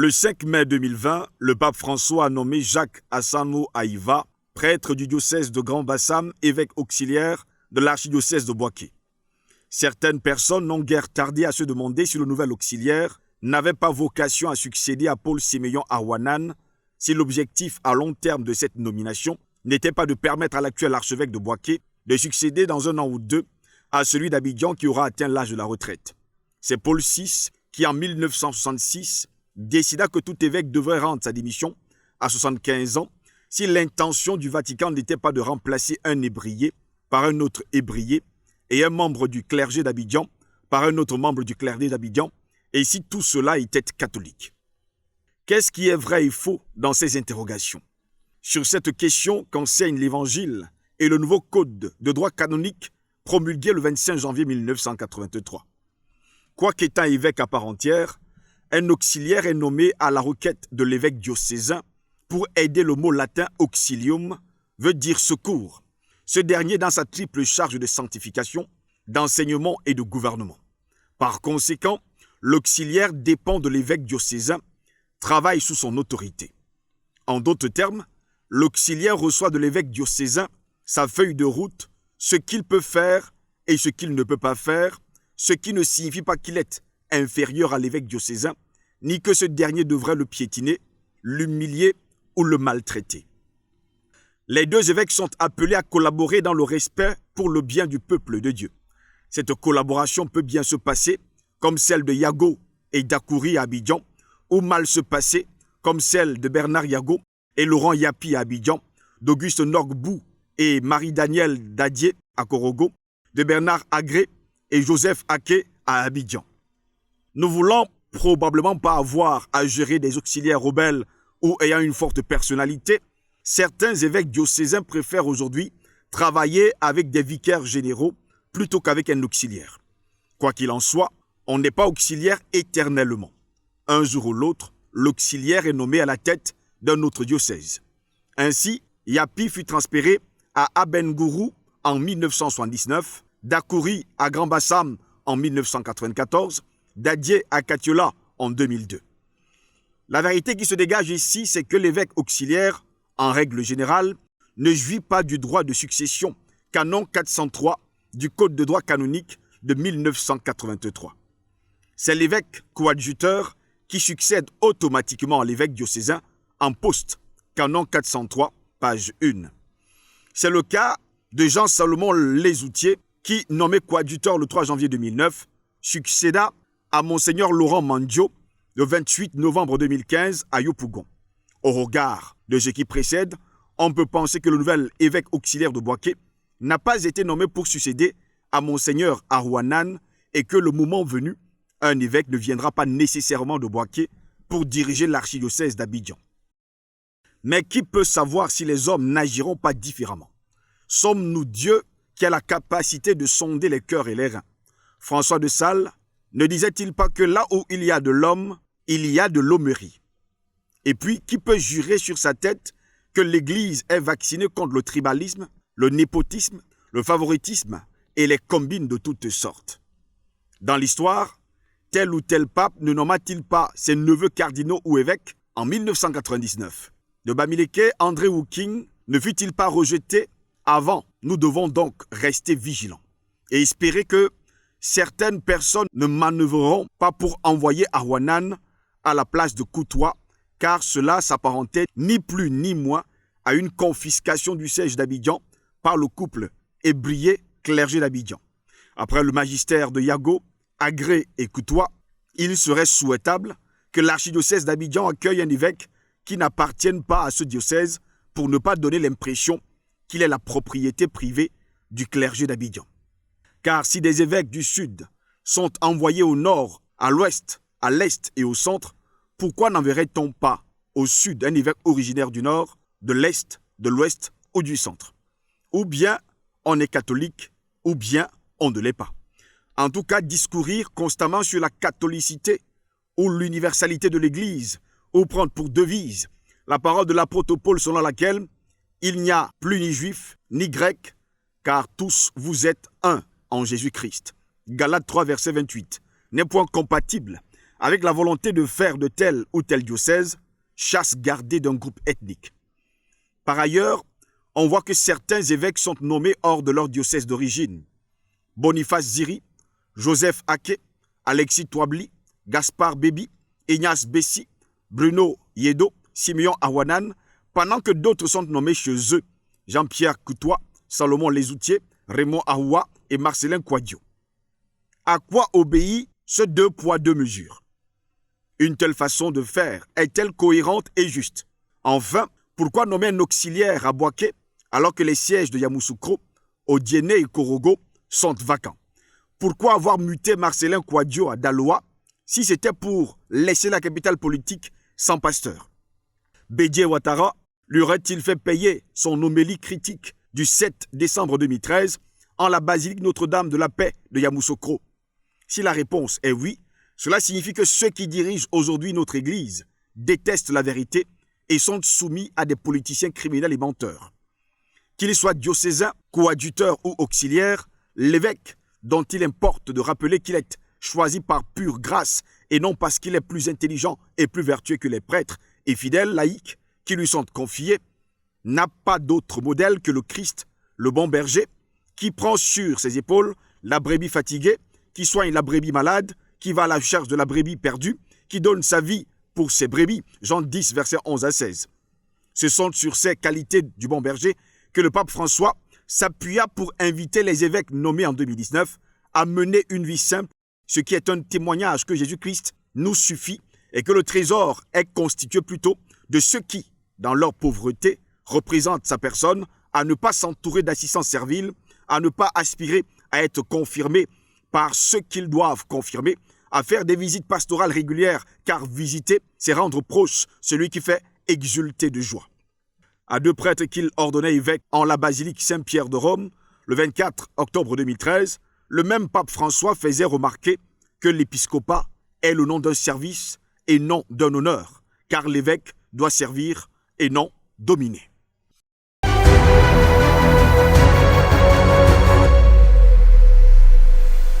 Le 5 mai 2020, le pape François a nommé Jacques Assanou Aïva, prêtre du diocèse de Grand Bassam, évêque auxiliaire de l'archidiocèse de Bouaké. Certaines personnes n'ont guère tardé à se demander si le nouvel auxiliaire n'avait pas vocation à succéder à Paul Siméon Arwanan, si l'objectif à long terme de cette nomination n'était pas de permettre à l'actuel archevêque de Bouaké de succéder dans un an ou deux à celui d'Abidjan qui aura atteint l'âge de la retraite. C'est Paul VI qui, en 1966, décida que tout évêque devrait rendre sa démission à 75 ans si l'intention du Vatican n'était pas de remplacer un ébrié par un autre ébrié et un membre du clergé d'Abidjan par un autre membre du clergé d'Abidjan, et si tout cela était catholique. Qu'est-ce qui est vrai et faux dans ces interrogations? Sur cette question qu'enseigne l'Évangile et le nouveau code de droit canonique promulgué le 25 janvier 1983. Quoiqu'étant évêque à part entière, un auxiliaire est nommé à la requête de l'évêque diocésain pour aider. Le mot latin auxilium veut dire secours. Ce dernier dans sa triple charge de sanctification, d'enseignement et de gouvernement. Par conséquent, l'auxiliaire dépend de l'évêque diocésain, travaille sous son autorité. En d'autres termes, l'auxiliaire reçoit de l'évêque diocésain sa feuille de route, ce qu'il peut faire et ce qu'il ne peut pas faire, ce qui ne signifie pas qu'il est inférieur à l'évêque diocésain, ni que ce dernier devrait le piétiner, l'humilier ou le maltraiter. Les deux évêques sont appelés à collaborer dans le respect pour le bien du peuple de Dieu. Cette collaboration peut bien se passer, comme celle de Yago et Dakouri à Abidjan, ou mal se passer, comme celle de Bernard Yago et Laurent Yapi à Abidjan, d'Auguste Norgbou et Marie-Danielle Dadier à Korogo, de Bernard Agré et Joseph Ake à Abidjan. Ne voulant probablement pas avoir à gérer des auxiliaires rebelles ou ayant une forte personnalité, certains évêques diocésains préfèrent aujourd'hui travailler avec des vicaires généraux plutôt qu'avec un auxiliaire. Quoi qu'il en soit, on n'est pas auxiliaire éternellement. Un jour ou l'autre, l'auxiliaire est nommé à la tête d'un autre diocèse. Ainsi, Yapi fut transféré à Abengourou en 1979, Dakouri à Grand Bassam en 1994, Dadier à Katiola en 2002. La vérité qui se dégage ici, c'est que l'évêque auxiliaire, en règle générale, ne jouit pas du droit de succession, canon 403 du Code de droit canonique de 1983. C'est l'évêque coadjuteur qui succède automatiquement à l'évêque diocésain en poste, canon 403, page 1. C'est le cas de Jean-Salomon Lesoutier qui, nommé coadjuteur le 3 janvier 2009, succéda à Monseigneur Laurent Mandio le 28 novembre 2015 à Yopougon. Au regard de ce qui précède, on peut penser que le nouvel évêque auxiliaire de Bouaké n'a pas été nommé pour succéder à Monseigneur Arwanan et que le moment venu, un évêque ne viendra pas nécessairement de Bouaké pour diriger l'archidiocèse d'Abidjan. Mais qui peut savoir si les hommes n'agiront pas différemment? Sommes-nous Dieu qui a la capacité de sonder les cœurs et les reins? François de Sales ne disait-il pas que là où il y a de l'homme, il y a de l'hommerie? Et puis, qui peut jurer sur sa tête que l'Église est vaccinée contre le tribalisme, le népotisme, le favoritisme et les combines de toutes sortes? Dans l'histoire, tel ou tel pape ne nomma-t-il pas ses neveux cardinaux ou évêques en 1999? De Bamileke, André Woking ne fut-il pas rejeté avant? Nous devons donc rester vigilants et espérer que certaines personnes ne manœuvreront pas pour envoyer Arwanan à la place de Koutoua, car cela s'apparentait ni plus ni moins à une confiscation du siège d'Abidjan par le couple ébrié clergé d'Abidjan. Après le magistère de Yago, Agré et Koutoua, il serait souhaitable que l'archidiocèse d'Abidjan accueille un évêque qui n'appartienne pas à ce diocèse pour ne pas donner l'impression qu'il est la propriété privée du clergé d'Abidjan. Car si des évêques du sud sont envoyés au nord, à l'ouest, à l'est et au centre, pourquoi n'enverrait-on pas au sud un évêque originaire du nord, de l'est, de l'ouest ou du centre? Ou bien on est catholique, ou bien on ne l'est pas. En tout cas, discourir constamment sur la catholicité ou l'universalité de l'Église, ou prendre pour devise la parole de l'apôtre Paul selon laquelle il n'y a plus ni juif ni grec, car tous vous êtes un en Jésus-Christ. Galates 3, verset 28, n'est point compatible avec la volonté de faire de tel ou tel diocèse chasse gardée d'un groupe ethnique. Par ailleurs, on voit que certains évêques sont nommés hors de leur diocèse d'origine. Boniface Ziri, Joseph Ake, Alexis Touabli, Gaspard Bébi, Ignace Bessi, Bruno Yedo, Simeon Awanan, pendant que d'autres sont nommés chez eux, Jean-Pierre Coutois, Salomon Lesoutier, Raymond Ahoua et Marcelin Quadio. À quoi obéit ce 2 poids 2 mesures? Une telle façon de faire est-elle cohérente et juste? Enfin, pourquoi nommer un auxiliaire à Bouaké alors que les sièges de Yamoussoukro, Odiéné et Korogo sont vacants? Pourquoi avoir muté Marcelin Quadio à Daloa si c'était pour laisser la capitale politique sans pasteur? Bédié Ouattara lui aurait-il fait payer son homélie critique du 7 décembre 2013 en la basilique Notre-Dame de la Paix de Yamoussoukro? Si la réponse est oui, cela signifie que ceux qui dirigent aujourd'hui notre Église détestent la vérité et sont soumis à des politiciens criminels et menteurs. Qu'il soit diocésain, coadjuteur ou auxiliaire, l'évêque, dont il importe de rappeler qu'il est choisi par pure grâce et non parce qu'il est plus intelligent et plus vertueux que les prêtres et fidèles laïcs qui lui sont confiés, n'a pas d'autre modèle que le Christ, le bon berger, qui prend sur ses épaules la brebis fatiguée, qui soigne la brebis malade, qui va à la recherche de la brebis perdue, qui donne sa vie pour ses brebis, Jean 10, versets 11 à 16. Ce sont sur ces qualités du bon berger que le pape François s'appuya pour inviter les évêques nommés en 2019 à mener une vie simple, ce qui est un témoignage que Jésus-Christ nous suffit et que le trésor est constitué plutôt de ceux qui, dans leur pauvreté, représentent sa personne, à ne pas s'entourer d'assistants serviles, à ne pas aspirer à être confirmés par ceux qu'ils doivent confirmer, à faire des visites pastorales régulières, car visiter, c'est rendre proche celui qui fait exulter de joie. À 2 prêtres qu'il ordonnait évêques en la basilique Saint-Pierre de Rome, le 24 octobre 2013, le même pape François faisait remarquer que l'épiscopat est le nom d'un service et non d'un honneur, car l'évêque doit servir et non dominer.